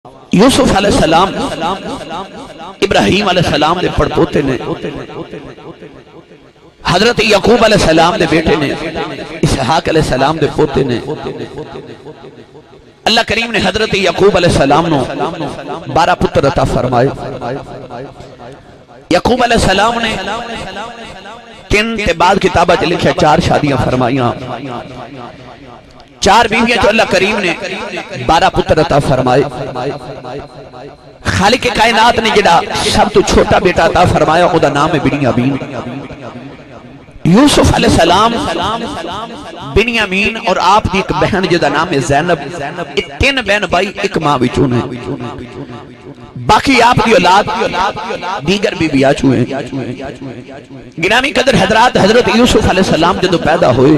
یوسف علیہ السلام ابراہیم علیہ السلام دے پڑپوتے نے، حضرت یعقوب علیہ السلام دے بیٹے نے، اسحاق علیہ السلام دے پوتے نے۔ اللہ کریم نے حضرت یعقوب علیہ السلام نو 12 پتر عطا فرمائے۔ یعقوب علیہ السلام نے 3 تے بعد کتابہ چ لکھا 4 شادیاں فرمائیاں، 4 بیویاں جو اللہ کریم نے 12 پتر عطا فرمائے۔ خالق کائنات نے جڑا سب تو چھوٹا بیٹا عطا فرمایا او دا نام ہے بنیامین۔ یوسف علیہ السلام، بنیامین اور آپ دی ایک بہن جدا نام ہے زینب، 3 بہن بھائی ایک ماں وچوں نے۔ باقی آپ دی اولاد دیگر بھی بیاہ چوئے۔ گرامی قدر حضرات، حضرت یوسف علیہ السلام جدو پیدا ہوئے،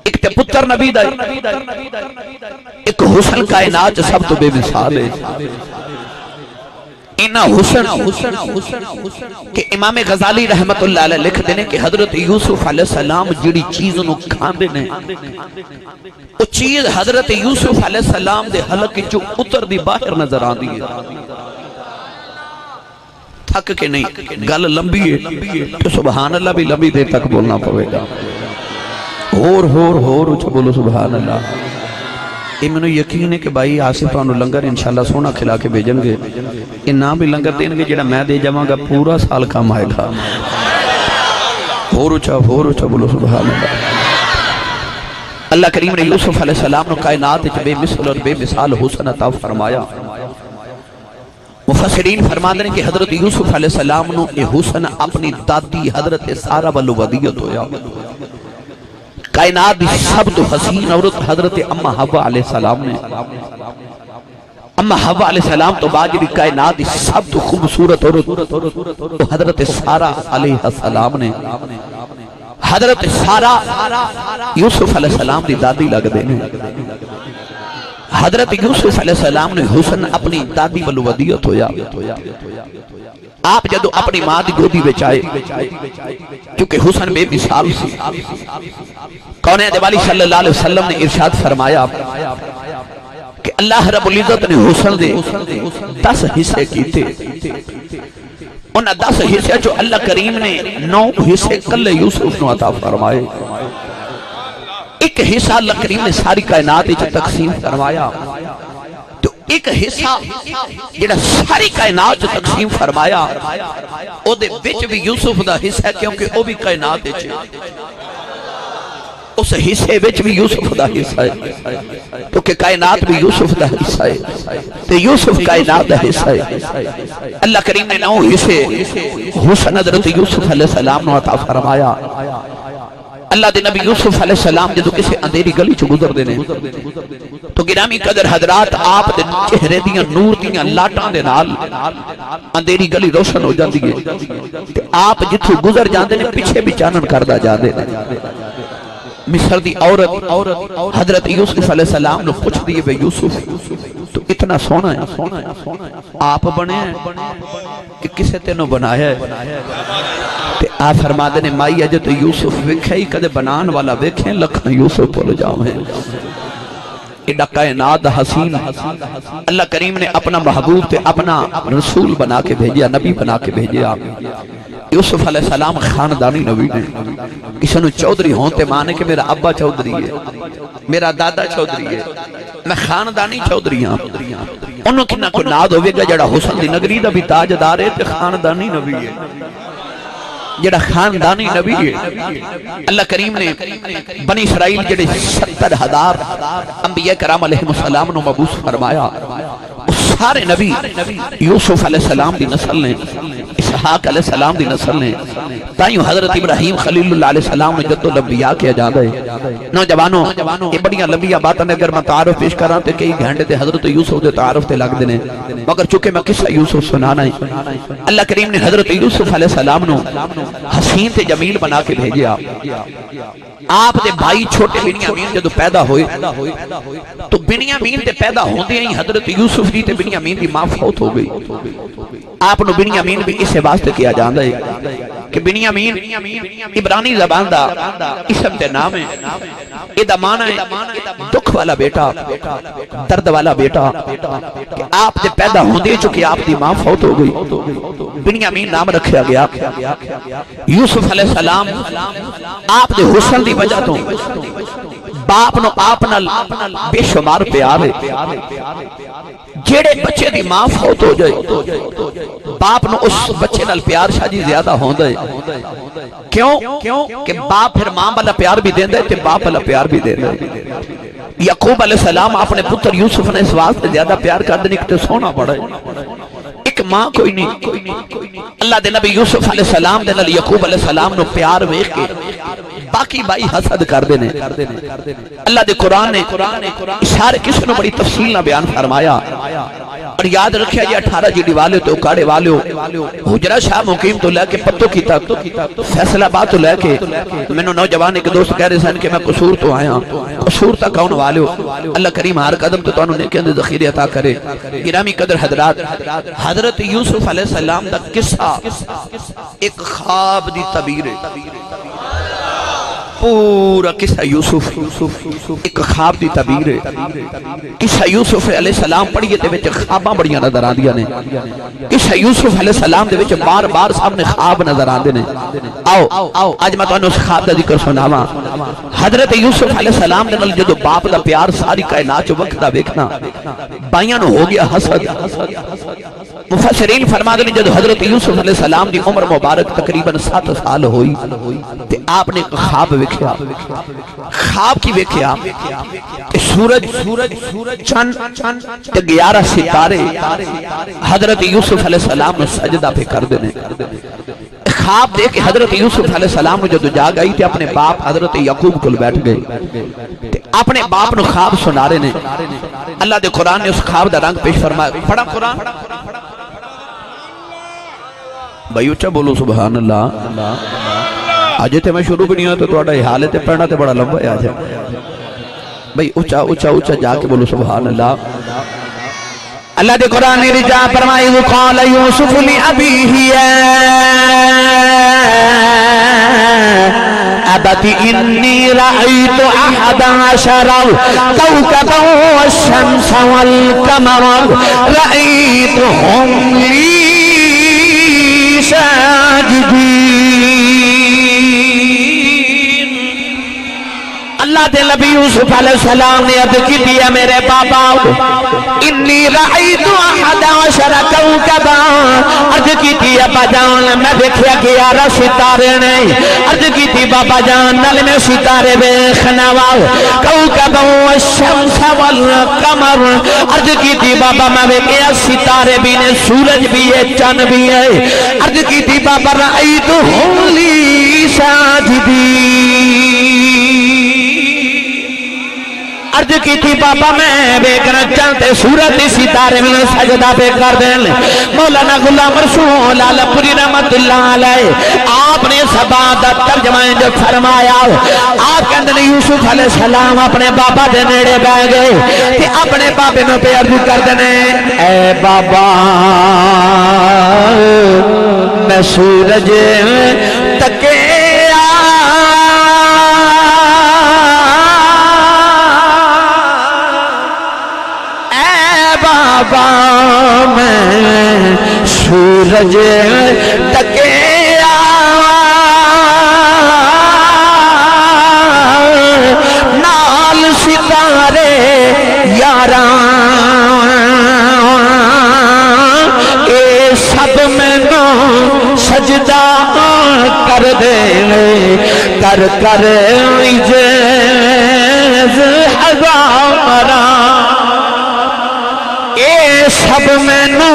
ایک تے پتر نبی دا، ایک حسن کائنات سب تو بے مثال ہے۔ اینا حسن کہ امام غزالی رحمت اللہ علیہ لکھ دینے کہ حضرت یوسف علیہ السلام جڑی چیز انہوں کھاندے نے، وہ چیز حضرت یوسف علیہ السلام دے حلق جو اتر دی باہر نظر آن دی ہے۔ تھک کے نہیں، گل لمبی ہے تو سبحان اللہ بھی لمبی دیر تک بولنا پڑے گا۔ ہور اچھا بولو سبحان اللہ۔ یہ میں نے یقین ہے کہ بھائی آصف تو انہوں لنگر انشاءاللہ سونا کھلا کے بھیجن گے، یہ نہ بھی لنگر دیں گے جڑا میں دے جاؤں گا پورا سال کام آئے گا۔ ہور اچھا بولو سبحان اللہ۔ اللہ کریم نے یوسف علیہ السلام نے کائنات بے مثل اور بے مثال حسن عطا فرمایا۔ مفسرین فرماتے ہیں کہ حضرت یوسف علیہ السلام نے یہ حسن اپنی دادی حضرت سارہ والو ودیت ہویا۔ کائنات دی سب تو حسین عورت حضرت امہ حوا علیہ السلام نے، امہ حوا علیہ السلام تو بعد بھی کائنات دی سب تو خوبصورت عورت تو حضرت سارہ علیہ السلام نے۔ حضرت سارہ یوسف علیہ السلام دی دادی لگ دینے۔ حضرت یوسف علیہ السلام نے حسن اپنی دادی والو ودیت ہویا۔ آپ جدو اپنی ماں دی گودی بچائے کیونکہ حسن بے مثال سی، کونین دیوالی صلی اللہ علیہ وسلم نے ارشاد فرمایا کہ اللہ رب العزت نے حسن دے 10 حصے کیتے، انہاں 10 حصے جو اللہ کریم نے 9 حصے کل یوسف نو عطا فرمائے۔ ایک حصہ اللہ کریم نے ساری کائنات تقسیم فرمایا، تو ایک حصہ جڑا ساری کائنات تقسیم فرمایا او دے بچ بھی یوسف دا حصہ ہے، کیونکہ او بھی کائنات اس حصے بچ بھی یوسف دا حصہ ہے، کیونکہ کائنات بھی یوسف دا حصہ ہے، تو یوسف کائنات دا حصہ ہے۔ اللہ کریم نے 9 حصے حسن حضرت یوسف علیہ السلام نے عطا فرمایا۔ اللہ دے نبی یوسف علیہ السلام جدو کسی اندھیری گلی چو گزر دینے تو گرامی قدر حضرات آپ دے چہرے دیاں نور دیاں لاٹاں دے نال اندھیری گلی روشن ہو جاندی ہے، آپ جتھو گزر جاندے نے پیچھے بھی چانن کردہ جاندے نے۔ مصر دی عورت حضرت یوسف علیہ السلام نے پوچھ دیئے بے یوسف تو اتنا سونا ہے، آپ بنے ہیں کہ کسے تینوں بنایا ہے؟ تے آپ فرما دینے مائی اجے تو یوسف وکھے ہی کدے بنان والا وکھیں لکھن یوسف بول جاؤں ہیں۔ ایڈا کائنات حسین اللہ کریم نے اپنا محبوب تے اپنا رسول بنا کے بھیجیا، نبی بنا کے بھیجیا۔ یوسف علیہ السلام خاندانی نبی نے، کسی نے چودری ہونتے مانے کہ میرا ابا چودری ہے، میرا دادا چودری ہے، میں خاندانی چودری ہاں۔ انہوں کی نہ کوئی ناد ہوئے گا جڑا حسن دی نگری دا بھی تاجدار ہے تے خاندانی نبی ہے، جڑا خاندانی نبی ہے۔ اللہ کریم نے بنی اسرائیل جڑے 70,000 انبیاء کرام علیہ السلام نے مبعوث فرمایا، سارے نبی یوسف علیہ السلام دی نسل نے، اسحاق علیہ السلام دی نسل نے، تائیوں حضرت ابراہیم خلیل اللہ علیہ السلام نے جدو لمبیاء کیا جاندہ ہے۔ نوجوانوں یہ بڑیاں لمبیاں باتیں اگر میں تعارف پیش کراں تو کئی گھنٹے تے حضرت یوسف دے تعارف تے لگ دینے، مگر چونکہ میں قصہ یوسف سنانا ہے، اللہ کریم نے حضرت یوسف علیہ السلام نو حسین تے جمیل بنا کے بھیجیا۔ آپ دے بھائی چھوٹے بنیامین جدو پیدا ہوئے تو بنیامین تے پیدا ہوندے ہیں حضرت یوسف دی تے بنیامین دی ماں فوت ہو گئی۔ آپ نو بنیامین بھی اسے واسطے کیا جاندہ ہے کہ بنیامین عبرانی زبان دا اسم تے نام ہے، یہ دا معنی ہے دکھ والا بیٹا، درد والا بیٹا کہ آپ نے پیدا ہوندے چکے آپ دی ماں فوت ہو گئی، بنیامین نام رکھیا گیا۔ یوسف علیہ السلام آپ دے حسن دی وجہ تو باپ نو آپ نال بے شمار پیار ہے۔ جیڑے بچے دی ماں فوت ہو جائے باپ نو اس بچے نال پیار شاہ جی زیادہ ہوندہ ہے۔ کیوں کہ باپ پھر ماں والا پیار بھی دیندہ ہے تے باپ والا پیار بھی دیندہ ہے۔ یعقوب علیہ السلام اپنے پتر یوسف نے اس واسطے زیادہ پیار کر دینے کہ سونا پڑا ہے، ایک ماں کوئی نہیں۔ اللہ دے نبی یوسف علیہ السلام دے نال یعقوب علیہ السلام نو پیار ویکھ کے باقی بائی حسد کر دینے۔ اللہ دے قرآن نے اشارے کس نے بڑی تفصیل نہ بیان فرمایا، اور یاد رکھیا جی 18 جیڈی والے تو اکاڑے والے حجرہ شاہ مقیم تو لے کے پتوں کی تک فیصلہ بات تو لے کے میں نے نوجوان ایک دوست کہہ رہے سن کہ میں قصور تو آیا، قصور تک آؤن والے اللہ کریم ہر قدم تو انہوں نے کہنے ذخیرے عطا کرے۔ گرامی قدر حضرات، حضرت یوسف علیہ السلام دا قصہ ایک خواب دی تعبیر ہے، پورا قصہ یوسف ایک خواب دی تعبیر ہے۔ قصہ یوسف علیہ السلام پڑھیے تے وچ خواباں بڑیاں نظر آندیاں نے، قصہ یوسف علیہ السلام دے وچ بار بار سامنے خواب نظر آندے نے۔ آؤ اج میں تانوں اس خواب دا ذکر سناواں۔ حضرت یوسف علیہ السلام دے نال جدوں باپ دا پیار ساری کائنات وچ وقت دا ویکھنا بائیاں نو ہو گیا حسد۔ مفسرین فرماتے ہیں جب حضرت یوسف علیہ السلام دی عمر مبارک تقریباً 7 سال ہوئی تے آپ نے خواب ویکھیا۔ خواب کی ویکھیا کہ سورج چند تے 11 ستارے حضرت یوسف علیہ السلام نے سجدہ پہ کر دینے۔ خواب دیکھ کے حضرت یوسف علیہ السلام نے جب جاگ آئی تے اپنے باپ حضرت یعقوب کو بیٹھ گئے تے اپنے باپ نے خواب سنا رہے نے۔ اللہ دے قرآن نے اس خواب دا رنگ پیش فرمایا۔ پڑھا قرآن بھائی اچھا بولو سبحان اللہ۔ آج تے میں شروع بھی نہیں ہوں تو توڑا ہی حال ہے تے پڑھنا تے بڑا لمبا ہے آج بھائی اچھا جا کے بولو سبحان اللہ۔ اللہ دے قرآن نے رجا فرمائی وقال یوسف لأبیہ ابت انی رأیت 11 کوکبا والشمس والقمر رأیتهم لی ساجدین۔ اللہ دے نبی یوسف علیہ السلام نے عرض کی دیا میرے بابا انی رأیت 11 کوکبا، عرض کی تھی ابا جان میں دیکھیا 11 ستارے نہیں، عرض کی تھی بابا جان نل میں ستارے بیخنا کوکبا والشمس والقمر، عرض کی تھی بابا میں دیکھیا ستارے بھی نے سورج بھی ہے چاند بھی ہے، عرض کی تھی بابا رأیتهم لی ساجدین، عرض کی تھی بابا میں بیکر چلتے سورت ستارے میں سجدہ پہ کر دیں۔ مولانا غلام رسول اللہ پوری رحمت اللہ علیہ آپ نے سبادہ ترجمہ جو فرمایا، آپ کے اندر یوسف علیہ السلام اپنے بابا دے نیڑے بہ گئے کہ اپنے بابے میں پہ عرض کر دینے اے بابا میں سورج تکے بابا میں سورج تکیا نال ستارے یاراں اے سب میں نو سجدہ کر دے کر عجز ہزاراں سب میں نو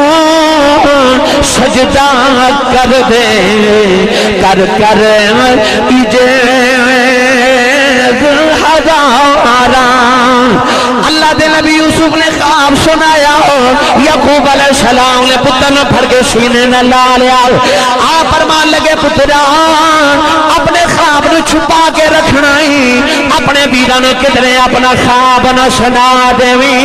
سجدہ کر دے کر عجز ہزاراں۔ اللہ دے نبی یوسف نے خواب سنایا، یعقوب علیہ السلام نے پتر نے پھڑ کے سینے نہ لا لیا۔ آپ فرمان لگے پترا اپنے خواب نے چھپا کے رکھنا ہی، اپنے بیرہ نے کدھرے اپنا خواب نہ سنا دیوی،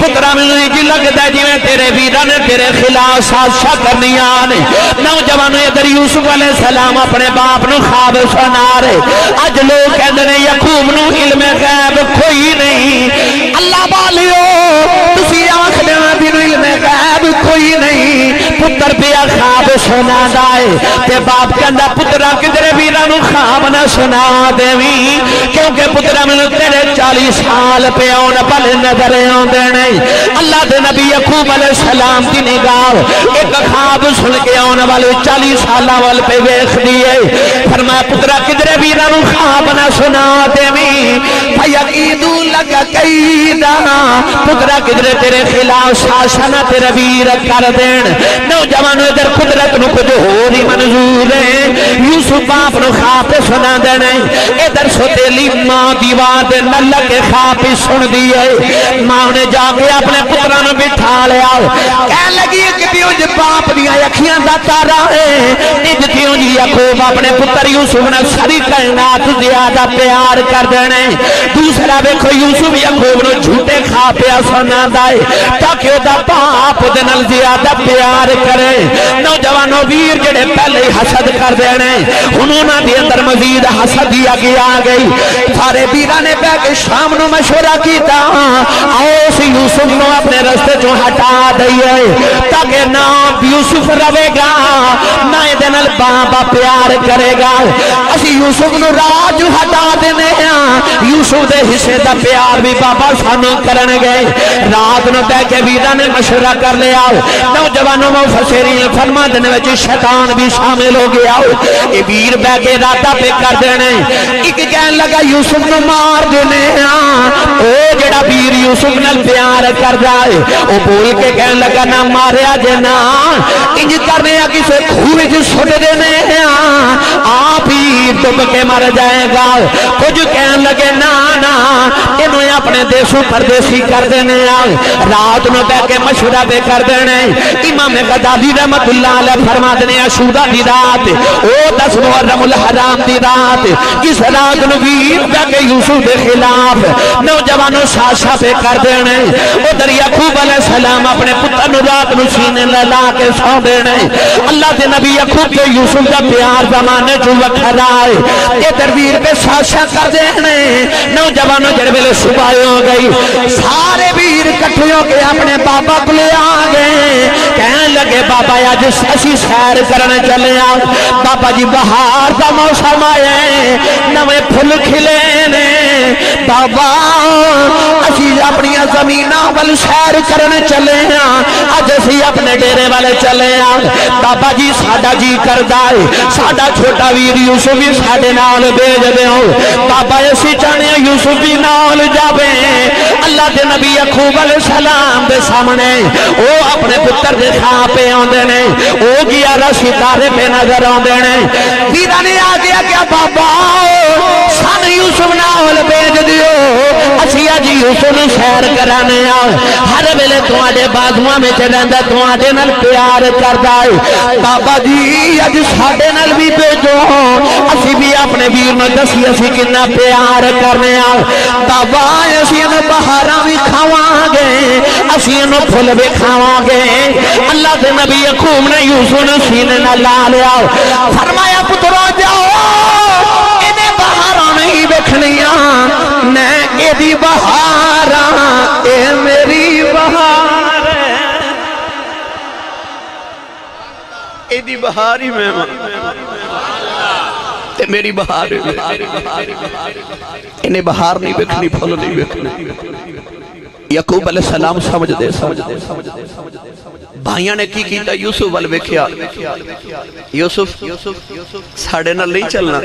پترا میں جل لگتا جی میں تیرے ویران نے تیرے خلاف سازشاں کرنیاں نے نوجوان ادھر یوسف علیہ السلام اپنے باپ نو خواب سنا رہے اج لوگ کہندے نے یعقوب نو علم غیب کوئی نہیں اللہ والیو تسی آکھدے ہو بھی علم غیب کوئی نہیں پتر پیا خواب سنا دائے تے باپ کہندا پترا کدھر ویراں نو خواب نہ سنا دیویں کیونکہ پترا مینوں تیرے 40 سال پہ آن پل نظر آندے نہیں اللہ دے نبی یعقوب علیہ السلام دی نگاہ ایک خواب سن کے آن والے 40 سالاں وال پہ ویکھ دیے فرمایا پترا کدھر ویراں نو خواب نہ سنا دیویں فیقیدو لگا کیدا پترا کدھر تیرے خلاف سازشاں تیرے ویر کر دین نوجوان ادھر قدرت نو کچھ ہور ہی منظور ہے یوسف باپ نو خواب سنا دینا ادھر سوتیلی ماں دیوار دے نل کے خواب سن دیئے ماں نے جا کے اپنے پتران بٹھا لیا کہہ لگی کہ دیوں جی باپ دیا یکھیاں دا تارا ہے نج دیوں جی یعقوب اپنے پتر یوسف نے ساری کائنات زیادہ پیار کر دینے دوسرا دیکھو یوسف یعقوب نے جھوٹے خواب سنا دائے تاکہ دا باپ دے نال زیادہ پیار کرے نوجوانوں ویر جڑے پہلے حسد کر دینے انہوں نے دی اندر مزید حسد دیا گیا گئی سارے ویراں نے بیٹھ کے شام نو مشورہ کیتا آؤ اس یوسف نو اپنے رستے چوں ہٹا دئیے تاکہ نہ یوسف روے گا نہ دے نال بابا پیار کرے گا اسی یوسف نو راج ہٹا دینے یوسف دے حصے دا پیار بھی بابا سانو کرن گئے رات نو بیٹھ کے ویراں نے مشورہ کر لیا نوجوانوں مفسرین فرما دینے وچ شیطان بھی شامل ہو گیا یہ ویر بہ کے ارادہ پہ کر دینے ایک کہن لگا یوسف نو مار دینے او جڑا ویر یوسف نال پیار کر جائے او بول کے کہن لگا نہ ماریا جے نا انج کرنے کسے کھوہ وچ سٹ دینے آپ ہی ڈب کے مر جائے گا کچھ کہن لگے نا انہوں اپنے دیسوں پردیسی کر دینے رات نو بیٹھ کے مشورہ پہ کر دینے امام غزالی رحمت اللہ علیہ فرما دینے عاشورہ دی رات او 10 محرم الحرام دی رات اس رات نو ویر بیٹھ کے یوسف دے خلاف نوجوانوں سازشاں پہ کر دینے ادھر یعقوب علیہ السلام اپنے پتر نو رات نو سینے لا کے سو دینے اللہ دے نبی یعقوب کے یوسف کا پیار زمانے جو وکھر آئے ادھر ویر پہ سازشاں کر دینے نوجوانوں جڑ ویلے صبح ہو گئی سارے ویر کٹھے ہو کے اپنے بابا کو لے آ گئے کہنے لگے بابا آج اسی سیر کرنے چلے آؤ بابا جی بہار دا موسم آئے نوے پھل کھلے نے بابا اسی اپنی زمیناں وال سیر کرنے چلے آج اسی اپنے ڈیرے والے چلے آؤ بابا جی ساڈا جی کردا ہے ساڈا چھوٹا ویر یوسف بھی ساڈے نال بھیج دیو بابا اسی چاہنے یوسف بھی نال جاوے اللہ دے نبی یعقوب علیہ السلام دے سامنے او اپنے پتر دے خواب پہ آندے نے او گیا ستارے پہ نظر آندے نے ویراں نے آ گیا کیا بابا سن یوسف نال بھیج دیو اسی اج یوسف نو سیر کرانے ہر ویلے تواڈے بازواں وچ رہندا تواڈے نال پیار کردا ہے بابا جی اج ساڈے نال بھی بھیجو اسی بھی اپنے ویر نو دسی اسی کتنا پیار کرنے بابا اسی نو بہاراں بھی کھاواں گے اسی نو پھل بھی کھاواں گے اللہ دے نبی یعقوب نے یوسف نو سینے نال لا لیا فرمایا پترو جاؤ انہیں بہاراں نہیں ویکھنیاں نہ ایدی بہاراں اے میری بہار ایدی بہاری میں میری بہار انہیں بہار نہیں بکھنی پھول نہیں بکھنی یعقوب علیہ السلام سمجھ دے بھائیاں نے کی کیتا یوسف وال ویکھیا یوسف ساڑے نال نہیں چلنا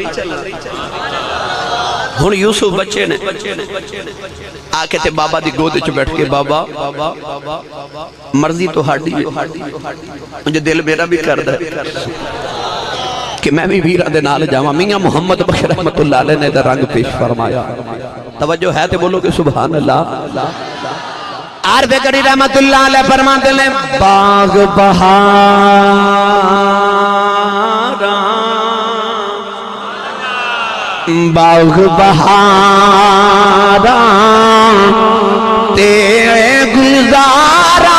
ہن یوسف بچے نے آ کے تے بابا دی گود وچ بیٹھ کے بابا مرضی تو ہاڈی مجھے دل میرا بھی کردا ہے کہ میں بھی ویراں دے نال جاواں میاں محمد بخش رحمت اللہ علیہ نے رنگ پیش فرمایا توجہ ہے تے بولو کہ سبحان اللہ عارف گڑی رحمت اللہ علیہ فرماتے ہیں باغ بہاراں تیرے گزارا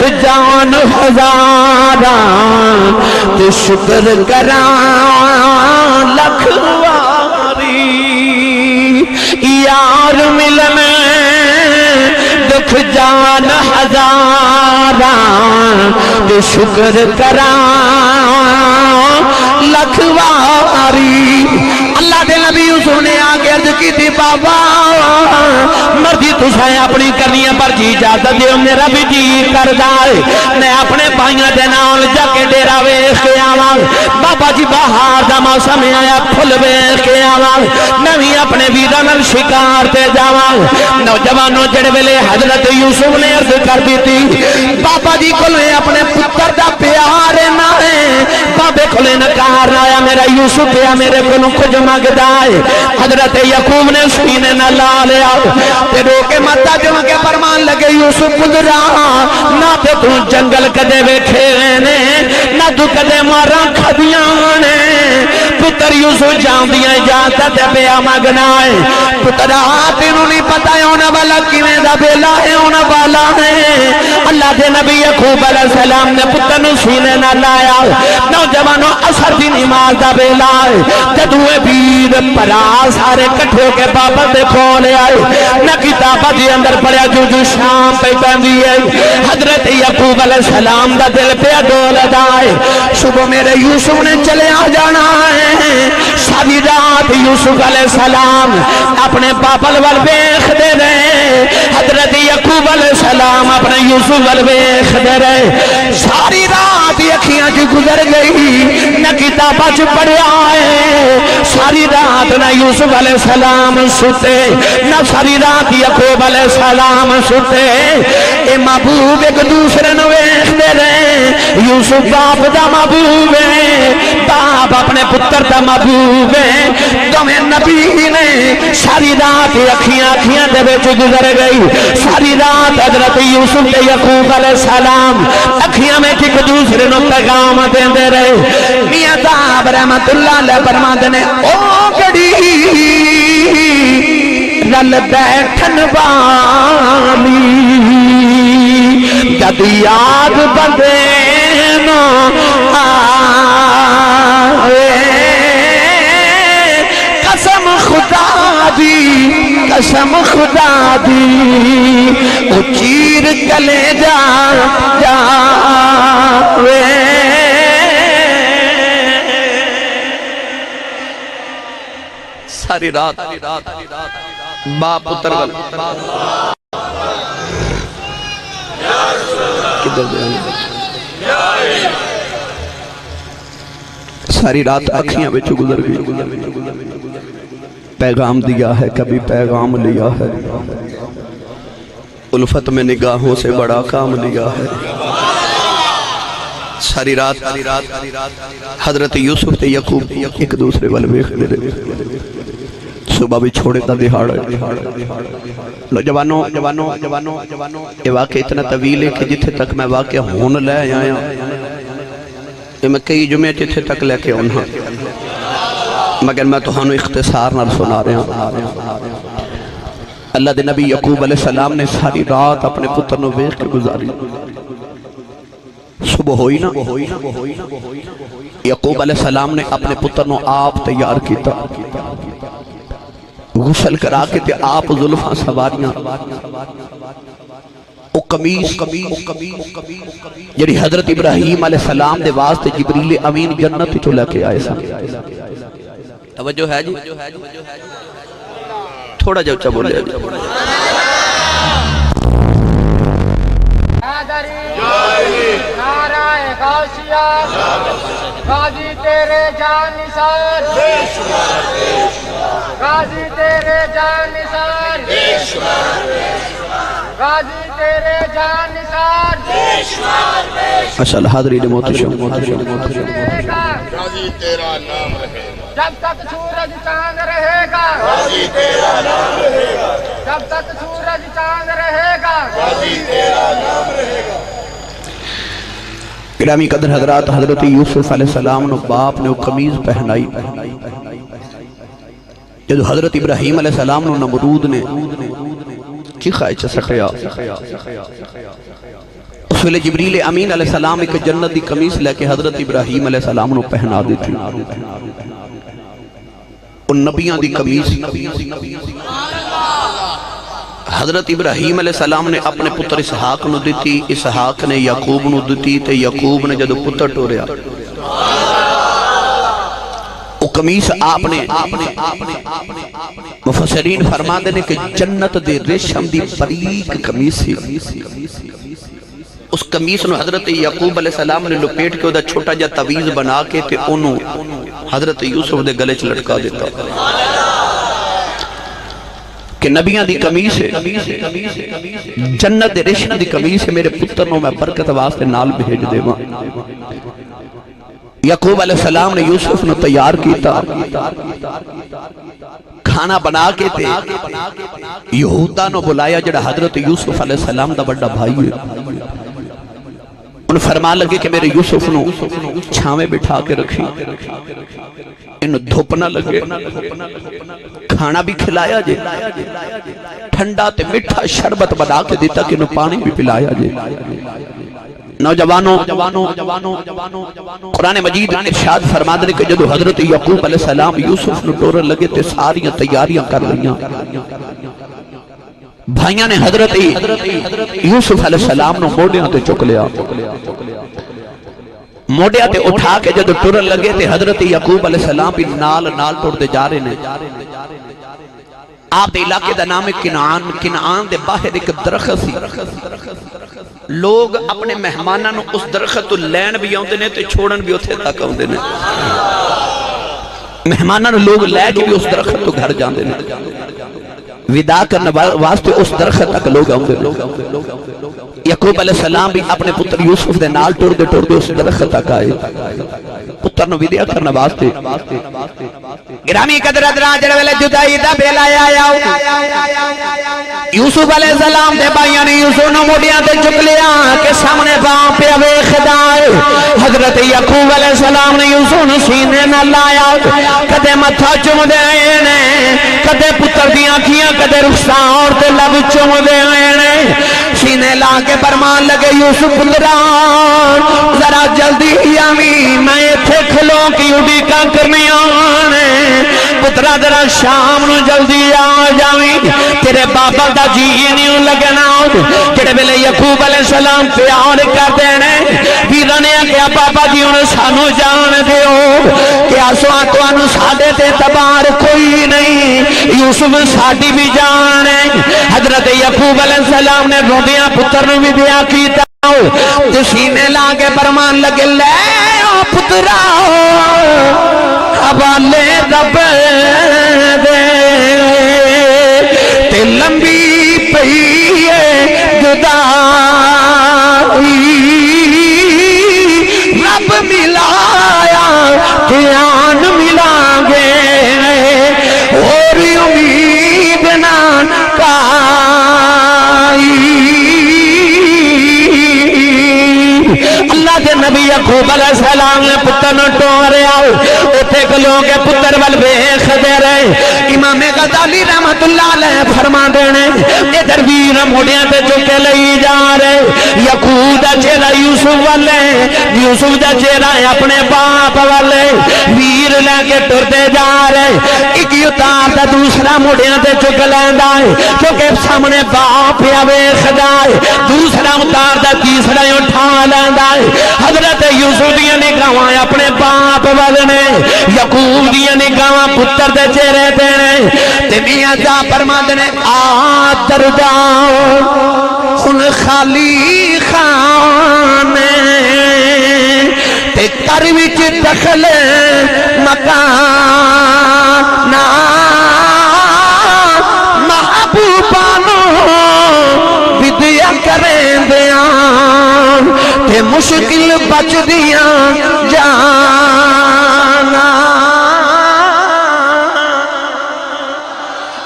دیکھ جان ہزاراں تے شکر کراں لکھ واری یار ملنے دیکھ جان ہزاراں تے شکر کراں لکھ واری اللہ دے نبی یوسف نے آگے عرض کی تھی بابا مرضی تسائیں اپنی کرنی ہے پر جی اجازت دیو میرا بھی جی کر دائے میں اپنے بھائیاں دے نال جا کے ڈیرا ویکھ کے آواں بابا جی باہر دا موسم آیا پھل ویکھ کے آواں میں بھی اپنے ویراں نال شکار تے جاواں نوجوانوں جڑے ویلے حضرت یوسف نے عرض کر دی بابا جی کولے اپنے پتر دا پیار نہ ہے بابے کولے نکار آیا میرا یوسف پیا میرے کولوں کچھ منگدا ہے حضرت یعقوب نے سینے نہ لا لیا تے رو کے متا جو کے فرمان لگے یوسف گزرا نہ تے تو جنگل کدے ویکھے نے نہ تو کدے ماراں کھدیاں نے پتر یوسف جاندیاں اجازت تے پیا منگنا ہے پترا تینوں نہیں پتہ ہے ہونا والا کیویں دا بیلا ہے ہونا والا ہے اللہ دے نبی یعقوب علیہ السلام نے پتر نو سینے نہ لایا نوجوانوں عصر دی نماز دا بیلا ہے جدوے پیر پرا سارے کٹھے کے بابت دے کھولے آئے نہ کتابہ دی اندر پڑیا جو شام پہ پہنی ہے حضرت یعقوب علیہ السلام دا دل پہ ڈول دائے صبح میرے یوسف نے چلے آ جانا ہے ساری رات یوسف علیہ السلام اپنے باپل وال بیخ دے رہے حضرت یعقوب علیہ السلام اپنے یوسف وال بیخ دے رہے ساری رات اکھیاں جو گزر گئی نہ کتابہ جو پڑیا ہے ساری رات نہ یوسف علیہ السلام ستے نہ ساری رات یعقوب علیہ السلام ستے اے محبوب ایک دوسرے نو ویکھ دے رہے یوسف باپ دا محبوب ہے باپ اپنے پتر دا محبوب ہے تمہیں نبی نے ساری رات اکھیاں دے وچ گزر گئی ساری رات حضرت یوسف تے یعقوب علیہ السلام اکھیاں میں ایک دوسرے نو پیغام دیندے رہے میاں صاحب رحمت اللہ علیہ فرماندے نے او گڑی رل بیٹھن والی جد یاد بندے نو آئے قسم خدا دی او چیر گلے جاوے ساری رات باپ پتر ساری رات اکھیاں بچ گزر گئی پیغام دیا ہے کبھی پیغام لیا ہے الفت میں نگاہوں سے بڑا کام لیا ہے ساری رات حضرت یوسف تے یعقوب ایک دوسرے وال ویکھ دے صبح بھی چھوڑے تا دہاڑ جوانوں یہ واقعہ اتنا طویل ہے کہ جتھے تک میں واقعہ ہون لے آیا یہ میں کئی جمعے جتھے تک لے کے انہاں مگر میں تو ہنو اختصار نہ سنا رہا ہوں اللہ دے نبی یعقوب علیہ السلام نے ساری رات اپنے پتر نو ویکھ کے گزاری صبح ہوئی نا یعقوب علیہ السلام نے اپنے پتر نو آپ تیار کیتا غسل کرا کے تے آپ ظلفاں سواریاں او قمیص جڑی حضرت ابراہیم علیہ السلام دے واسطے جبریل امین جنت تو لے کے آئے سن توجہ ہے جی تھوڑا جو اچھا بولے جی نعرہ غوثیہ غازی تیرے جان نثار غازی تیرے جان نثار غازی تیرے جان نثار ماشاءاللہ حاضرین محترم غازی تیرا نام رہے جب تک سورج چاند رہے گا غازی تیرا نام رہے گا جب تک سورج چاند رہے گا غازی تیرا نام رہے گا گرامی قدر حضرات حضرت یوسف علیہ السلام نے باپ نے وہ قمیض پہنائی جب حضرت ابراہیم علیہ السلام نے نمرود نے چیخائے چا سکیا اس ویلے جبریل امین علیہ السلام ایک جنت دی قمیص لے کے حضرت ابراہیم علیہ السلام نو پہنا دیتی ان نبیان دی قمیص حضرت ابراہیم علیہ السلام نے اپنے پتر اسحاق نو دیتی، اسحاق نے یعقوب نو دیتی، تے یعقوب نے جدو پتر ٹوریا وہ قمیص آپ نے مفسرین فرما دینے کہ جنت دے ریشم دی باریک قمیص سی، اس قمیص نو حضرت یعقوب علیہ السلام نے لپیٹ کے دا چھوٹا جا تعویذ بنا کے تے انہوں حضرت یوسف دے گلے چ لٹکا دیتا کہ نبیان دی قمیص ہے، جنت دے ریشم دی قمیص ہے، میرے پتر نو میں برکت واسطے نال بھیج دے ماں۔ یعقوب علیہ السلام نے یوسف نو تیار کیتا، کھانا بنا کے تے یہودا نو بلایا جڑا حضرت یوسف علیہ السلام دا بڑا بھائی ہے، ان فرما لگے کہ میرے یوسف نو چھاویں بٹھا کے رکھی، انہوں دھوپ نہ لگے، کھانا بھی کھلایا جے، ٹھنڈا تے مٹھا شربت بنا کے دیتا کہ انہوں پانی بھی پلایا جے۔ نوجوانوں قرآن مجید ارشاد فرما دے کہ جدو حضرت یعقوب علیہ السلام یوسف نو ٹورن لگے تے ساریاں تیاریاں کر لیاں، بھائیاں نے حضرت یوسف علیہ السلام نو موڑیاں تے چک لیا، موڑیاں تے اٹھا کے جدو ٹورن لگے تے حضرت یعقوب علیہ السلام بھی نال ٹور دے جا رہے نے۔ آپ دے علاقے دا نام ہے کنعان، کنعان دے باہر ایک درخت سی، لوگ اپنے مہماناں نو اس درخت تو لین بھی آؤندے نے تے چھوڑن بھی اتھے تک آؤندے نے، مہماناں نو لوگ لے کے بھی اس درخت تو گھر جاندے نے، ودا کرنے واسطے اس درخت تک لوگ آؤندے نے۔ یعقوب علیہ السلام بھی اپنے پتر یوسف دے نال ٹور دے اس درخت تک آئے، پتر نو ودیا کرنے واسطے۔ گرامی قدر ادرا جڑے ویلے جدائی دا بیلا آیا یوسف علیہ السلام دے بھائیاں نے یوسف نو موڑیاں تے چک لیا کہ سامنے باں پہ ویکھدا ہے، حضرت یعقوب علیہ السلام نے یوسف نو سینے نال لایا، کدے متھا چوم دے نے، کدے پتر دیاں کھیاں کدے رخسار تے لب چوم دے نے، سینے لا کے فرمان لگے یوسف پتران ذرا جلدی آویں میں ایتھے کھلوں کی اڈی کا کرنی آنے، پترا ذرا شام نو جلدی آ جاویں تیرے بابا دا جی نہیں لگنا۔ جڑے ویلے یعقوب علیہ السلام پیار کر دینے ویراں نے آکھیا بابا جی ہن سانو جان دیو کہ اساں تانوں ساڈے تے اعتبار کوئی نہیں، یوسف ساڈی بھی جان ہے۔ حضرت یعقوب علیہ السلام نے روندیاں پتر نو بھی دیا کیتا تے سینے لا کے فرمان لگے لے او پترا حوالے رب دے تے لمبی پئی ہے جدائی، رب ملایا دھیان ملائیں گے اور امید نہ کائی۔ اللہ دے نبی یعقوب علیہ السلام نے پتر نو ٹوریا، اتے کلوں کے پتر ول ویکھ دے رہے۔ امام غزالی رحمت اللہ علیہ فرما دینے ادھر ویر موڑیاں تے چکے لئی جا رہے، یعقوب دا چہرہ یوسف والے، یوسف دا چہرہ اپنے باپ والے، ویر لے کے ٹرتے جا رہے، ایک اتار دا دوسرا موڑیاں تے چک لیندا ہے کیونکہ سامنے باپ پیا ویکھدا ہے، دوسرا اتار دا تیسرا اٹھا لیندا ہے۔ حضرت یوسف دیاں نگاہاں اپنے باپ والے نے، یعقوب دیاں نگاہاں پتر دے چہرے تے نے، تے میاں دا فرماندے نے آ در جاؤ ہن خالی خانے تے کر وچ دخل مکان محبوبانو ودیا کریں دیاں تے مشکل بچ دیاں جانا،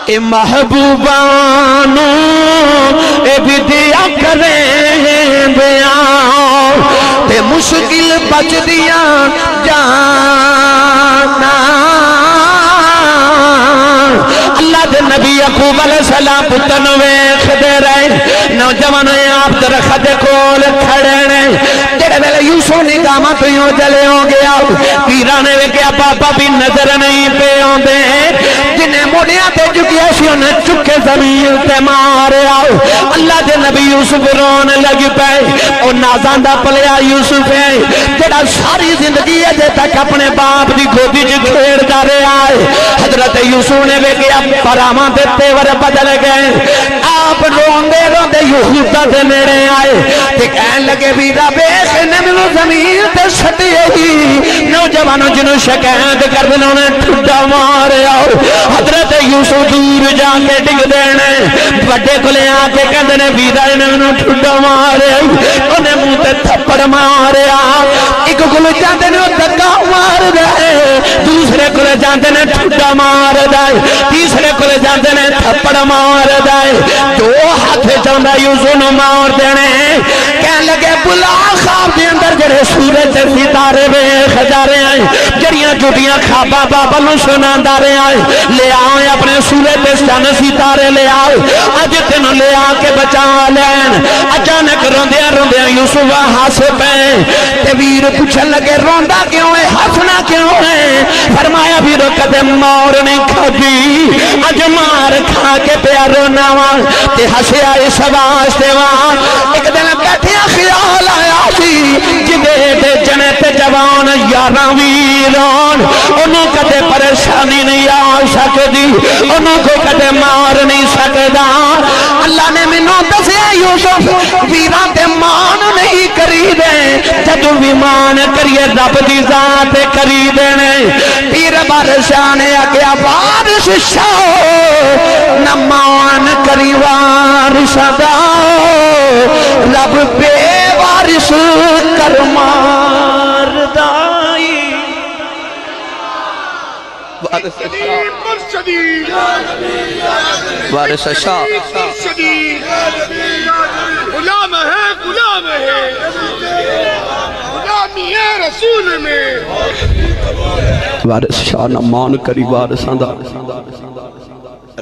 اے محبوبانو اے ودیا کریں دیاں تے مشکل بچ دیاں جانا۔ اللہ دے نبی یعقوب علیہ السلام پتر نو ویکھدے رہے نوجوان آپ درخت کول کھڑے نے جڑے ویلے یوسف نگاہاں تو یوں چلے ہو گیا پیراں نے ویکھیا پاپا بھی نظر نہیں پے اوندے جنہیں موڑیاں تے چکیا سی انہیں چکے زمین تے ماریا اللہ دے نبی یوسف رون لگ پے او نازاں دا پلیا یوسف ہے جڑا ساری زندگی اجے تک اپنے باپ دی گودی وچ کھیڑدا رہیا ہے حضرت یوسف نے ویکھیا پراواں دے تیور بدل گئے آپ روندے روندے یہودا دے نیڑے آئے تے کہن لگے ویرا ویکھ نے مینوں زمین تے سٹی ہی نوجوانوں جنوں شکایت کر دے نے ٹھڈا ماریا حضرت یوسف دور جا کے ڈگ دینے بڑے کولے آ کے کہندے نے ویرا نے مینوں ٹھڈا ماریا اونے منہ تے تھپڑ ماریا ایک کولے جاندے نے دھکا مار دے دوسرے کولے جاندے نے ٹھڈا مار دے تیسرے کولے جاندے نے تھپڑ مار دے جو ہاتھ چاہندا یوسف نو مار دینے کہن لگے بلا خواب دے اندر جڑے سورج تے ستارے ویکھ جا رہے ہیں جڑیاں جھوٹیاں خواباں بابا نو سناندا رہے ہیں لے آؤ اپنے سورج تے چن ستارے لے آؤ اج تینوں لے آ کے بچا لین اچانک روندیاں روندیاں یوسف ہس پے تے ویر پوچھن لگے روندا کیوں ہے ہسنا کیوں ہے فرمایا ویر کدے مار نہیں کھدی اج مار کھا کے پیا رونا وا تے ہسیا اس واسطے وا ایک دن بیٹھیا خیال آیا سی جدے تے جنے تے جوان یاراں ویران انہوں کدے پریشانی نہیں آ سکتی انہوں کو کدے مار نہیں سکتا اللہ نے مینوں دسیا یوسف ویراں تے مان نہیں کری دے جدوں بھی مان کریے رب دی ذات کری دینے پیر بادشاہ نے آکھیا وارث شاہ نہ مان کری وارث دا رب بے وارث کر مار دائی وارث شاہ غلام ہے غلامی ہے رسول میں وارث شاہ نہ مان کری وارثاں دا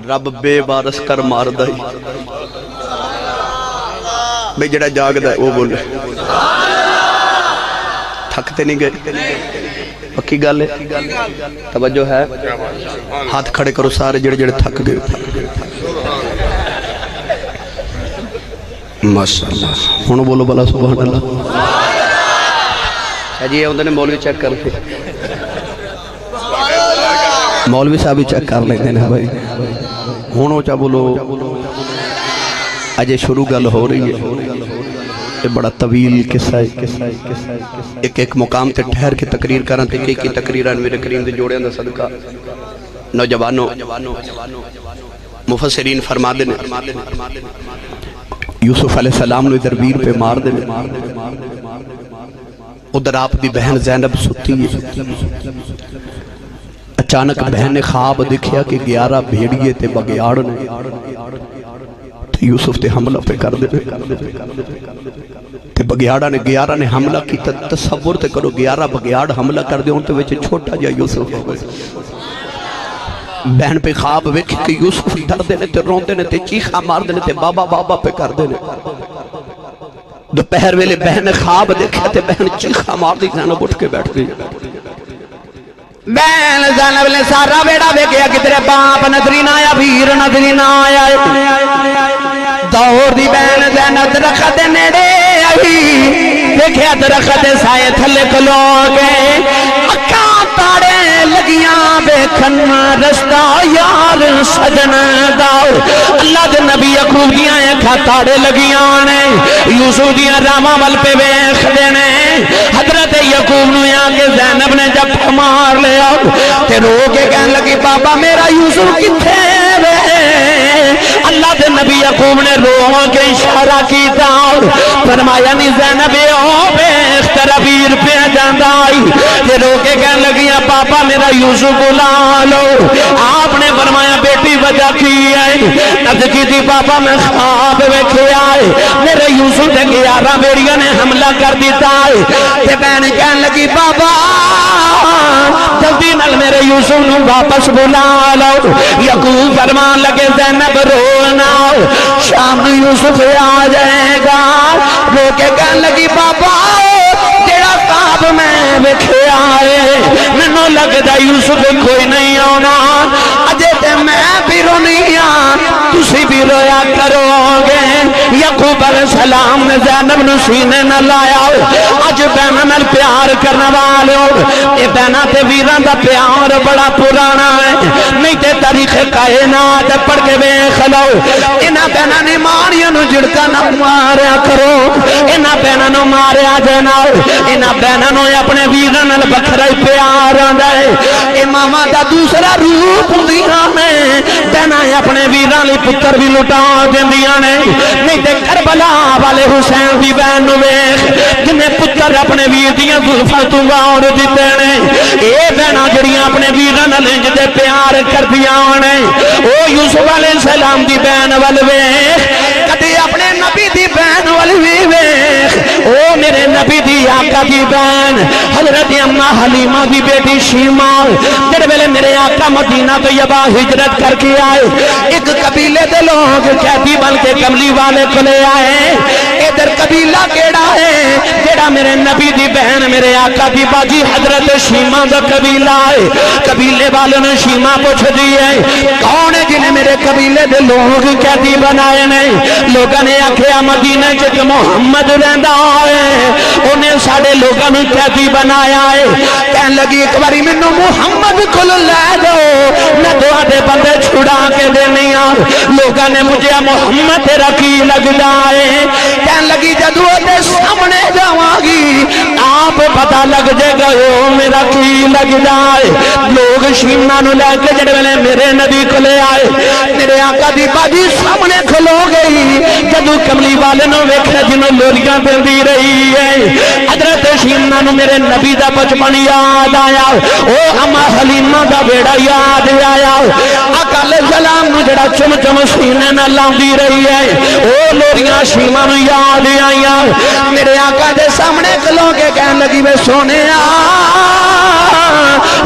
رب بے وارث کر مار دائی بھئی جڑا جاگ دا ہے وہ بولے تھکتے نہیں گئے پکی گل ہے توجہ ہے ہاتھ کھڑے کرو سارے جڑے جڑے تھک گئے ماشاءاللہ ہونو بولو بلا سبحان اللہ جی یہ ہوندے نے مولوی چیک کر کے مولوی صاحب ہی چیک کر لیتے ہیں بھائی ہونو چاہ بولو اجے شروع گل ہو رہی ہے یہ بڑا طویل قصہ ہے ایک ایک مقام تے ٹھہر کے تقریر کرن تے ایک ایک تقریران میرے کریم دے جوڑے اندر صدقہ نوجوانوں مفسرین فرما دینے یوسف علیہ السلام نے ادھر ویر پہ مار دینے ادھر آپ دی بہن زینب ستی ہے اچانک بہن نے خواب دیکھیا کہ 11 بھیڑیے تے بگیاڑ نے یوسف تے حملہ پہ کر دے تے بگیاڑا نے 11 نے حملہ کی تصور تے کرو 11 بگیاڑ حملہ کر دے ان تے ویچے چھوٹا جا یوسف ہو گئے بہن پہ خواب ویکھے کہ یوسف ڈر دینے تے رون دینے تے چیخا مار دینے تے بابا بابا پہ کر دینے دوپہر ویلے بہن خواب دیکھے تے بہن چیخا مار دی زینب اٹھ کے بیٹھ گئی بہن زینب نے سارا بیڑا ویکھیا کہ تیرے باپ نظری نہ آیا ویر نظری نہ آیا دور دی بہن زینب درخت نیڑے آئی دیکھیا درخت سائے تھلے کھلو گئے اکھاں تاڑے لگیاں بیکھن رشتہ یار سجن داؤ اللہ دے نبی یعقوب دیاں اکھاں تاڑے لگیاں نے یوسف دیاں راما ول پہ ویکھ دینے حضرت یعقوب نو آگے زینب نے جب مار لیا تے رو کے کہنے لگی بابا میرا یوسف کتھے وے اللہ دے نبی یعقوب نے رو کے اشارہ کیتا فرمایا نہیں زینب او بے اخترابیر پہ جاندہ آئی تے رو کے کہنے لگیا پاپا میرا یوسف بلا لو آپ نے فرمایا بیٹی وجہ کی ہے اب کی تھی پاپا میں خواب ویکھے آئے میرے یوسف دے 11 بیڑیاں نے حملہ کر دیتا ہے تے بہن کہن لگی بابا جلدی نال میرے یوسف نو واپس بلا لو یعقوب فرمان لگے زینب رونا شام نو یوسف آ جائے گا رو کے کہن لگی بابا تیرا خواب میں ویکھے آئے مینوں لگدا یوسف کوئی نہیں آنا اجے تے میں بھی رونی ہاں تسی بھی رویا کرو گے یعقوب علیہ السلام نے زینب نو سینے نہ لایا اج بہناں نال پیار کرنے والے اے بہناں تے ویراں دا پیار بڑا پرانا ہے نہیں تے تاریخ کائنات پڑھ کے ویکھ لو انہاں بہناں نے ماریاں نو جھڑکا نہ ماریا کرو انہاں بہناں نو ماریا جے نہ انہاں بہناں نو اپنے ویراں نال بکھرا ہی پیار آندا ہے اے ماواں دا دوسرا روپ ہوندیاں نے بہناں اپنے ویراں لئی پتر بھی لٹا دیندیاں نے نہیں تے کربلا والے حسین دی بہن نو ویکھ جنے پتر اپنے ویر دیاں زلفاں تو واڑ دتے نے اے بہناں جڑیاں اپنے ویراں نال انج دے پیار کردیاں نے او یوسف علیہ السلام دی بہن ول ویکھ کدی اپنے نبی دی بہن ول ویکھ او میرے نبی دی آقا دی بہن حضرت اماں حلیمہ دی بیٹی شیمہ جڑے ویلے میرے آقا مدینہ طیبہ ہجرت کر کے آئے ایک قبیلے دے لوگ قیدی بن کے کملی والے کھلے آئے ادھر قبیلہ کیڑا ہے جڑا میرے نبی دی بہن میرے آقا دی باجی حضرت شیمہ دا قبیلہ ہے قبیلے والوں نے شیمہ پوچھ دی ہے کون ہے جنہیں میرے قبیلے دے لوگ قیدی بنائے نے لوگوں نے آکھیا مدینہ چ محمد رہندا ہے انہیں ساڈے لوگوں نے قیدی بنایا ہے کہن لگی ایک باری مینوں محمد کول لے جاؤ میں تواڈے بندے چھڑا کے دینی ہاں لوگوں نے مجھے محمد تیرا کی لگدا ہے کہن لگی جدوں تے سامنے جاواں گی آپ پتہ لگ جائے گا میرا کی لگدا ہے لوگ شیمہ نو لے کے جڑے ویلے میرے نبی کولے آئے میرے آقا دی باجی سامنے کھلو گئی جدوں کملی والے نو ویکھیا جنوں لوریاں دیندی رہی ہے حضرت شیمہ نو میرے نبی دا بچپن یاد آیا او اماں حلیمہ دا بیڑا یاد آیا آقا علیہ السلام نو جڑا چم چم سینے نہ لاندی رہی ہے او لوریاں شیمہ نو یاد آئیاں میرے آقا دے سامنے کھلو کے کہن لگی وے سونیا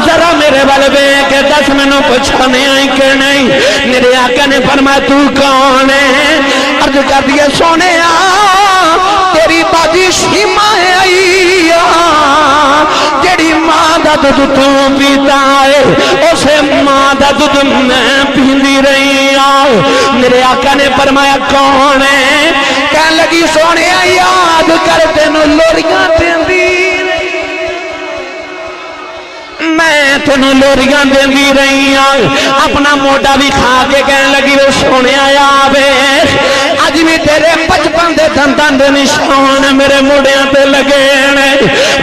ذرا میرے والے بے کہ دس مینوں پچھانے آئی کہ نہیں میرے آقا نے فرمایا تو کون ہے عرض کر دیا سونیا تیری باجی شیمہ آئی جڑی ماں دا دودھ تو پیتا ہے اسے ماں دا دودھ میں پیندی رہی ہوں میرے آقا نے فرمایا کون ہے کہن لگی سونیا یاد کر تینوں لوریاں دیندی میں تینوں لوریاں دیندی رہی ہوں اپنا موڈا بھی کھا کے کہن لگی وہ سونیا آوے اج بھی تیرے بچپن دے دنداں دے نشان میرے موڑیاں تے لگے نے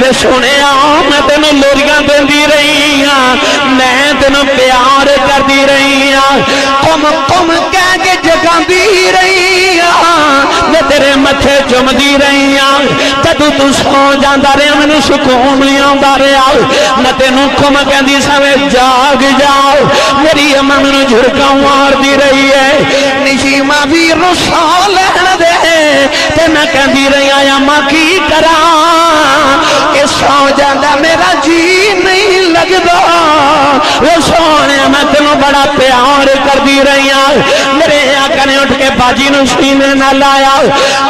وے سونیا میں تینوں لوریاں دیندی رہی ہوں میں تینوں پیار کردی رہی ہوں قم قم کہہ کے جگاندی رہی ہوں میں تیرے متھے چومدی رہی ہوں جدوں تو سو جاندا رہیا مینوں سکون نہیں آندا رہیا میں تینوں قم کہندی سوے جاگ جاؤ میری اماں مینوں جھڑکاں ماردی رہی ہے نشیمہ بھی رسا لین دے تے میں کہندی رہی آیا ماں کی کراں کہ سو جاندا میرا جی نہیں لگدا وہ سونے میں تینوں بڑا پیار کردی رہی ہوں میرے آقا نے اٹھ کے باجی نو سینے نہ لایا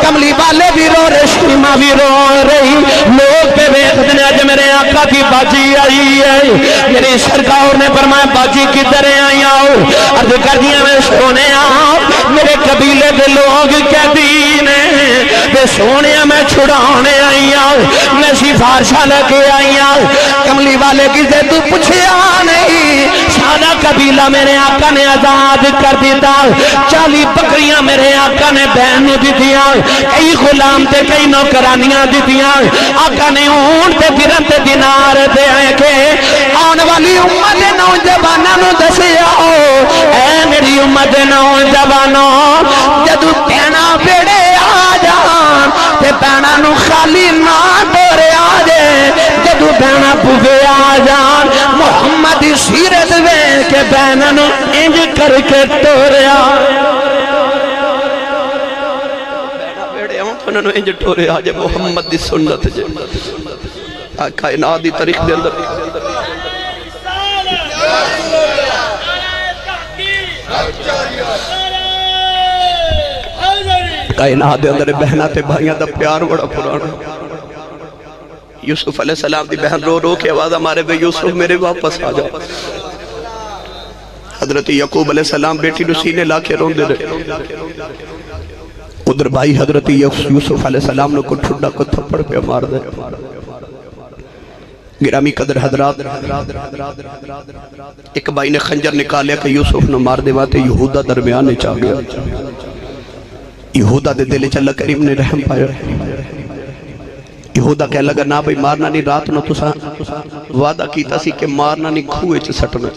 کملی والے بھی رو رہے شیمہ بھی رو رہی لوگ پہ ویکھدے نے اج میرے آقا کی باجی آئی ہے میری سرکار نے فرمایا باجی کدھر آئی آؤ عرض کر دیا میں سونے آؤ میرے قبیلے دے لوگ قیدی نے بے سونے میں چھڑانے آئی آؤ میں سفارشاں لے کے آئی آؤ کملی والے کسے تو پوچھیا نہیں سارا قبیلہ میرے آقا نے آزاد کر دیتا 40 بکریاں میرے آقا نے بہن دیتیاں کئی غلام تے کئی نوکرانیاں دیتیاں آقا نے اونٹ تے درہم تے دینار دے کے آن والی امت نوجواناں نو دسیا اے میری امت نوجوانوں جدوں پینا بیڑے آ جان تے پینا نو خالی نہ ٹوریا جے جدوں پینا بوے آ جان محمد سیرت ویکھ کے پینا نو انج کر کے ٹوریا انہوں نے انج ٹورے آجے محمد دی سنت جے کائنات دی تاریخ دے اندر کائنات دے اندر بہنہ تے بھائیاں دا پیار بڑا پرانا یوسف علیہ السلام دی بہن رو رو کے آواز ہمارے بے یوسف میرے واپس آ جا حضرت یعقوب علیہ السلام بیٹی نو سینے لا کے رون دے رہے ادھر بھائی حضرت یوسف علیہ السلام نے کو ٹھڈا کو تھپڑ پہ مار دے گرامی قدر حضرات ایک بھائی نے خنجر نکالیا کہ یوسف نے مار دے واتے یہودہ درمیان چاہ گیا یہودہ دے دلے چلہ کریم نے رحم پایا یہودہ کہہ لگا نا بھئی مارنا نہیں رات نو تسا وعدہ کیتا سی کہ مارنا نہیں کھوئے چھ سٹنا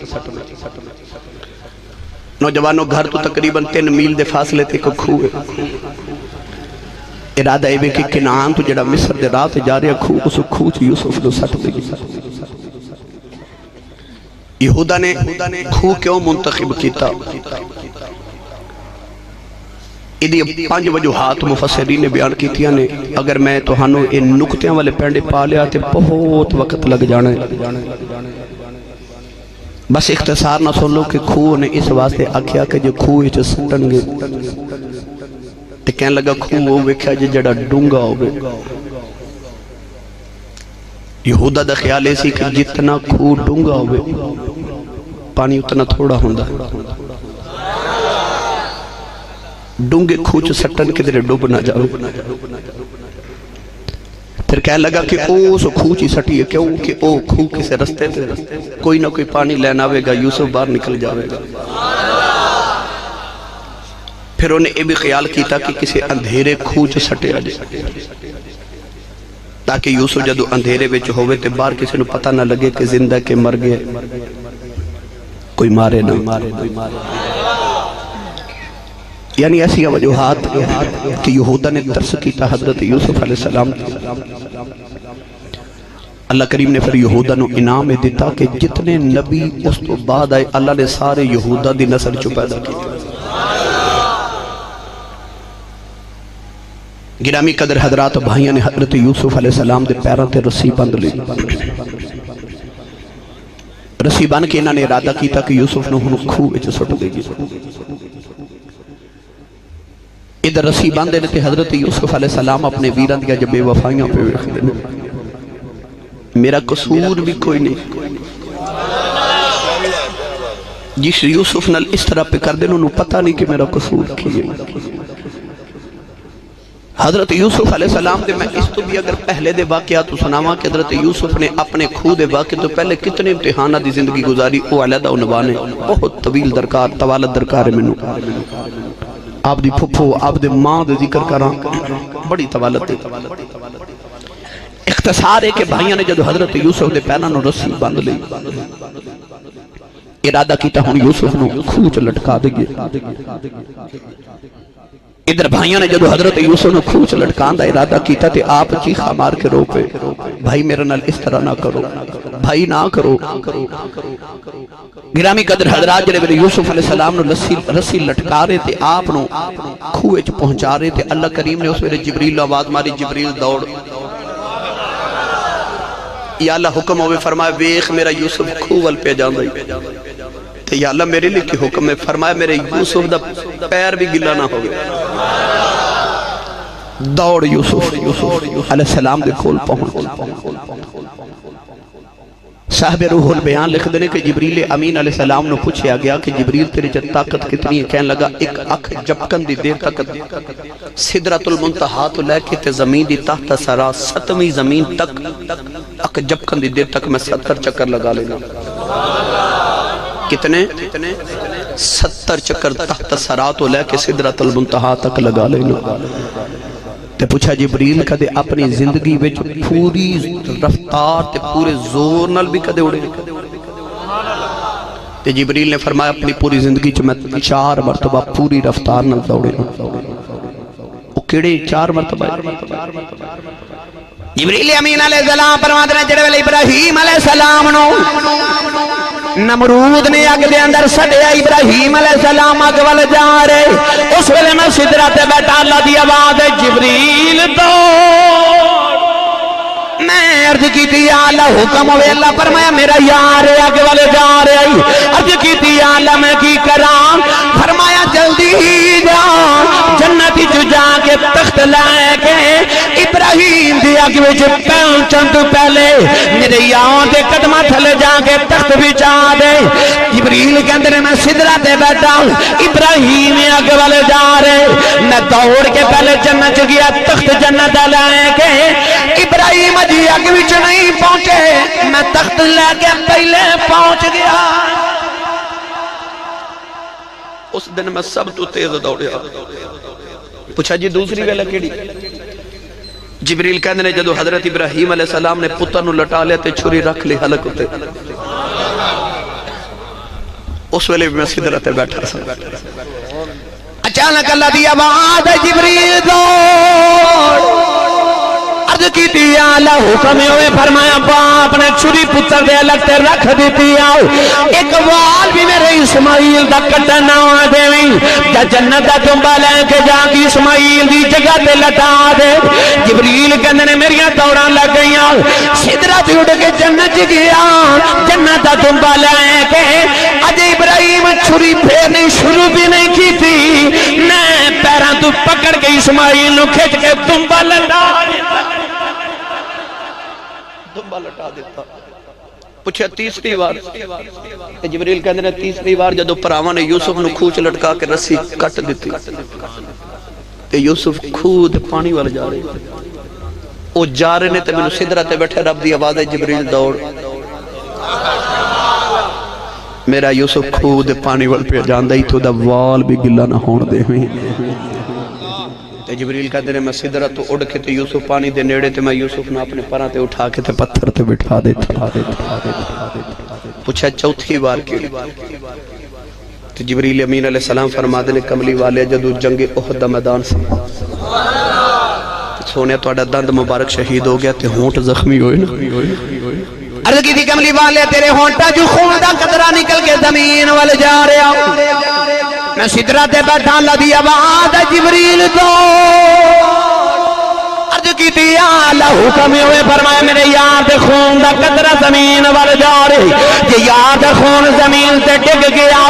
نوجوانوں گھر تو تقریباً 3 میل دے فاصلے تھے کہ کھوئے ارادہ ایوے کہ کنعان تو جڑا مصر دے رات جا رہا کھو اس کھو چھ یوسف نو سٹ دے گی یہودہ نے کھو کیوں منتخب کیتا ادھی 5 وجوہات مفسرین نے بیان کیتیاں نے اگر میں تو ہنو ان نکتیاں والے پینڈے پا لیا تے بہت وقت لگ جانا ہے بس اختصار نہ سن لو کہ کھو نے اس واسطے آکھیا کہ جو کھو اچھ سٹن گے تے کہنے لگا کھو وہ ویکھیا جڑا ڈونگا ہوگے یہودہ دا خیال ایسی کہ جتنا کھو ڈونگا ہوگے پانی اتنا تھوڑا ہوندہ ڈونگے کھوچ سٹن کے درے ڈوب نہ جاؤ پھر کہنے لگا کہ او سو کھوچ ہی سٹی ہے کیوں کہ او کھو کسے رستے تھے کوئی نہ کوئی پانی لینا آوے گا یوسف باہر نکل جاوے گا پھر انہیں یہ بھی خیال کیتا کہ کسی اندھیرے کھوچ سٹے آ جائے تاکہ یوسف جدو اندھیرے وچ ہوئے تے باہر کسی نو پتہ نہ لگے کہ زندہ کے مر گئے کوئی مارے نہ یعنی ایسی وجوہات کہ یہودہ نے ترس کیتا حضرت یوسف علیہ السلام اللہ کریم نے پھر یہودہ نو انعام دیتا کہ جتنے نبی اس تو بعد آئے اللہ نے سارے یہودہ دی نسل چو پیدا کی گرامی قدر حضرات بھائیاں نے حضرت یوسف علیہ السلام دے پیروں تے رسی بند لی رسی بند کے انہوں نے ارادہ کیتا کہ یوسف نو ہنو کھو اچھ سٹ دے گی ادھر رسی بند دینے تھے حضرت یوسف علیہ السلام اپنے ویران دیا جب بے وفائیاں پہ ویخ دینے میرا قصور بھی کوئی نہیں جس یوسف نال اس طرح پہ کر دینے انہوں پتہ نہیں کہ میرا قصور کیے حضرت یوسف علیہ السلام دے میں اس تو بھی اگر پہلے دے واقعات تو سناما کہ حضرت یوسف نے اپنے خود دے واقع تو پہلے کتنے امتحانہ دی زندگی گزاری وہ علیحدہ عنوانے بہت طویل درکار طوالت درکار ہے منو آپ دی پھپھو آپ دے ماں دے ذکر کراں بڑی طوالت دے اختصار ہے کہ بھائیاں نے جدو حضرت یوسف دے پہنا نو رسی باندھ لی ارادہ کیتا ہوں یوسف نو کھوچ لٹکا دے گئے ادھر بھائیوں نے جدو حضرت یوسف نے کھوچ لٹکان دا ارادہ کیتا تے آپ چیخا مار کے رو پہ بھائی میرے نال اس طرح نہ کرو بھائی نہ کرو گرامی قدر حضرات جنہیں میرے یوسف علیہ السلام نے رسی لٹکا رہے تھے آپ نو کھوئے چ پہنچا رہے تھے اللہ کریم نے اس میرے جبریل آواز ماری جبریل دوڑ یا اللہ حکم ہوئے فرمائے ویخ میرا یوسف کھوول پہ جان رہی تو یا اللہ میرے لئے کی حکم ہے فرمایا میرے یوسف دا پیر بھی گلا نہ ہو گیا دوڑ یوسف علیہ السلام دے کھول پہنچ صاحب روح البیان لکھ دینے کہ جبریل امین علیہ السلام نے پوچھیا گیا کہ جبریل تیرے جب طاقت کتنی ہے کہنے لگا ایک اکھ جبکن دی دیر تک صدرت المنتہا تو لے کے تے زمین دی تحت سرا 7ویں زمین تک اکھ جبکن دی دیر تک میں 70 چکر لگا لینا کتنے 70 چکر تحت سرا تو لے کے صدرت المنتہا تک لگا لینا تے پوچھا جبریل کدے اپنی زندگی وچ پوری رفتار تے پورے زور نال بھی کدے اڑے تے جبریل نے فرمایا اپنی پوری زندگی چ میں 4 مرتبہ پوری رفتار نال دوڑے او کیڑے 4 مرتبہ جبریل امین علیہ السلام فرماتے ہیں جڑے ویلے ابراہیم علیہ السلام نو نمرود نے اگ دے اندر سٹیا ابراہیم علیہ السلام اگ ول جا رہے اس ویلے میں سدرہ تے بیٹھا اللہ دی آواز جبریل دوڑ میں عرض کی تھی یا اللہ حکم ہوئے اللہ فرمایا میرا یار اگ ول جا رہے عرض کی تھی یا اللہ میں کی کرام فرمایا جلدی ہی جا جنت جو جا کے تخت لائے کے ابراہیم دی اگ وچ پہنچن تو پہلے میرے یار دے قدمہ تھلے جا کے تخت بچا دے جبریل کے اندر میں سدرہ تے بیٹھا ہوں ابراہیم اگ ول جا رہے میں دوڑ کے پہلے جنت گیا تخت جنت لائے کے ابراہیم جی اگ وچ نہیں پہنچے میں تخت لے کے پہلے پہنچ گیا اس دن میں سب تو تیز دوڑیا پوچھا جی دوسری ویلہ کیڑی جبریل کہنے نے جدو حضرت ابراہیم علیہ السلام نے پتر نو لٹا لیا تے چھری رکھ لی حلق ہوتے اس ویلے بھی میں سدرہ تے بیٹھا سا اچانک اللہ دی آواز جبریل دوڑ عرض کی تھی یا اللہ حکم ہوئے فرمایا باپ نے چھری پتر دے الگ تے رکھ دیتی آؤ ایک وال بھی میرے اسماعیل دا کٹا نہ دے جا جنت دا تنبا لے کے جا کی اسماعیل دی جگہ تے لٹا دے جبریل کہنے نے میریاں دوڑاں لگ گئیاں سدرہ تے اڑ کے جنت گیا جنت دا تنبا لے کے اج ابراہیم چھری پھیرنی شروع بھی نہیں کی تھی میں پیراں تو پکڑ کے اسماعیل نو کھچ کے تنبا لٹا لٹا دیتا پوچھا تیسری بار جبریل کہنے نے تیسری بار جدو پراواں نے یوسف نو کھوچ لٹکا کے رسی کٹ دیتی تے یوسف خود پانی وال جا رہے او جا رہے نے تے مینوں سدرہ تے بیٹھے رب دی آواز ہے جبریل دوڑ میرا یوسف خود پانی وال پہ جاندا ہی تو دا وال بھی گلا نہ ہون دے جبریل کہتے ہیں میں سدرہ تو اڑ کے تے یوسف پانی دے نیڑے تے میں یوسف نے اپنے پراں تے اٹھا کے تے پتھر تے بٹھا دیتا پوچھا چوتھی بار کی تے جبریل امین علیہ السلام فرما دے نے کملی والے جدو جنگ احد دا میدان سے سونے توڑا دند مبارک شہید ہو گیا تے ہونٹ زخمی ہوئے نا عرض کی تھی کملی والے تیرے ہونٹا جو خون دا قطرہ نکل کے زمین وال جا رہا میں سدرہ تے بیٹھا اللہ دی آواز جبریل دو عرض کی تھی یا اللہ حکم ہوئے فرمایا میرے یار دے خون دا قطرہ زمین وال جا رہی یہ یار دے خون زمین تے ڈگ گیا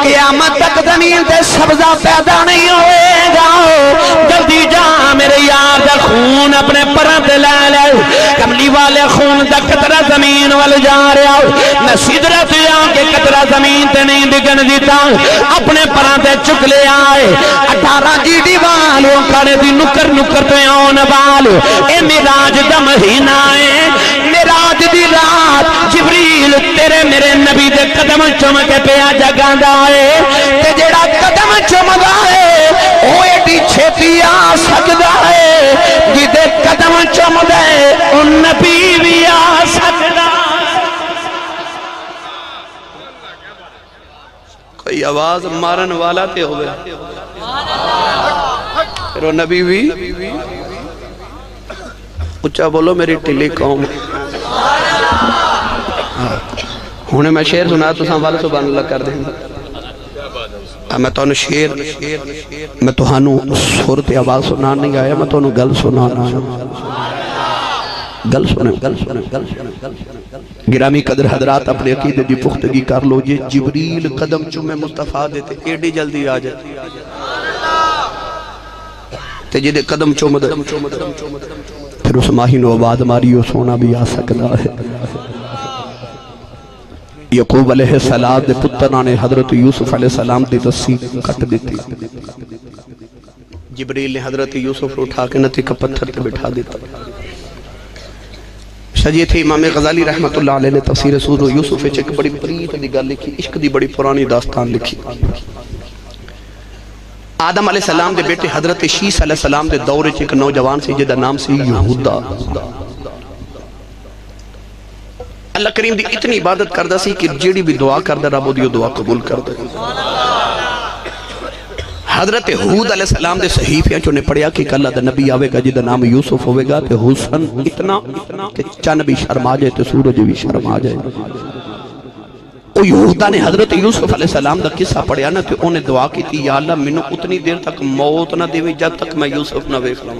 قیامت تک زمین تے سبزہ پیدا نہیں ہوئے گا جلدی جا میرے یار دے خون اپنے پراں تے لے لے کملی والے خون دا قطرہ زمین وال جا رہا میں سدرہ تے آ کے قطرہ زمین تے نہیں ڈگن دیتا اپنے پراں تے چک لے آئے 18 جیڈی والوں کھڑے دی نکر نکر تے آن والو اے معراج دا مہینہ ہے معراج دی رات جبریل تیرے میرے نبی دے قدم چم کے پیا جگاندا ہے تے جیڑا قدم چمدا ہے او ایڈی چھتی آ سکدا ہے جدے قدم چمدا ہے او نبی بھی آ سکدا کوئی آواز مارن والا تے ہوئے پھر وہ نبی بھی اچھا بولو میری ٹلی قوم ہونے میں شیر سنا تو سنوال سبحان اللہ کر دیں میں تو انہوں شیر میں تو ہنوں صورت آواز سنان نہیں آیا میں تو انہوں گل سنان آیا گل سنیں گرامی قدر حضرات اپنے عقیدے دی پختگی کر لو یہ جبریل قدم چومے مصطفیٰ دیتے ایڈی جلدی آ جائے تے جدے قدم چوم دے پھر اس ماہی نو آباد ماری سونا بھی آ سکتا ہے یعقوب علیہ السلام دے پترانے حضرت یوسف علیہ السلام دی رسی کٹ دیتی جبریل نے حضرت یوسف اٹھا کے نتی کا پتھر پہ بٹھا دیتا شجیع تھی امام غزالی رحمت اللہ علیہ نے تفسیر سورہ یوسف ایک بڑی پریت دی گل لکھی عشق دی بڑی پرانی داستان لکھی آدم علیہ السلام دے بیٹے حضرت شیس علیہ السلام دے دورے ایک نوجوان سے جدہ نام سے یہودا اللہ کریم دی اتنی عبادت کردہ سی کہ جیڑی بھی دعا کردہ رب دیو دعا قبول کردہ حضرت حود علیہ السلام دے صحیفیاں چونے پڑھیا کہ اللہ دا نبی آوے گا جدہ نام یوسف ہوئے گا تے حسن اتنا کہ چند بھی شرم آ جائے تے سورج بھی شرم آ جائے وہ یہودا نے حضرت یوسف علیہ السلام دا قصہ پڑھیا نا تو انہیں دعا کی تھی یا اللہ منو اتنی دیر تک موت نہ دیوی جب تک میں یوسف نہ ویکھ لوں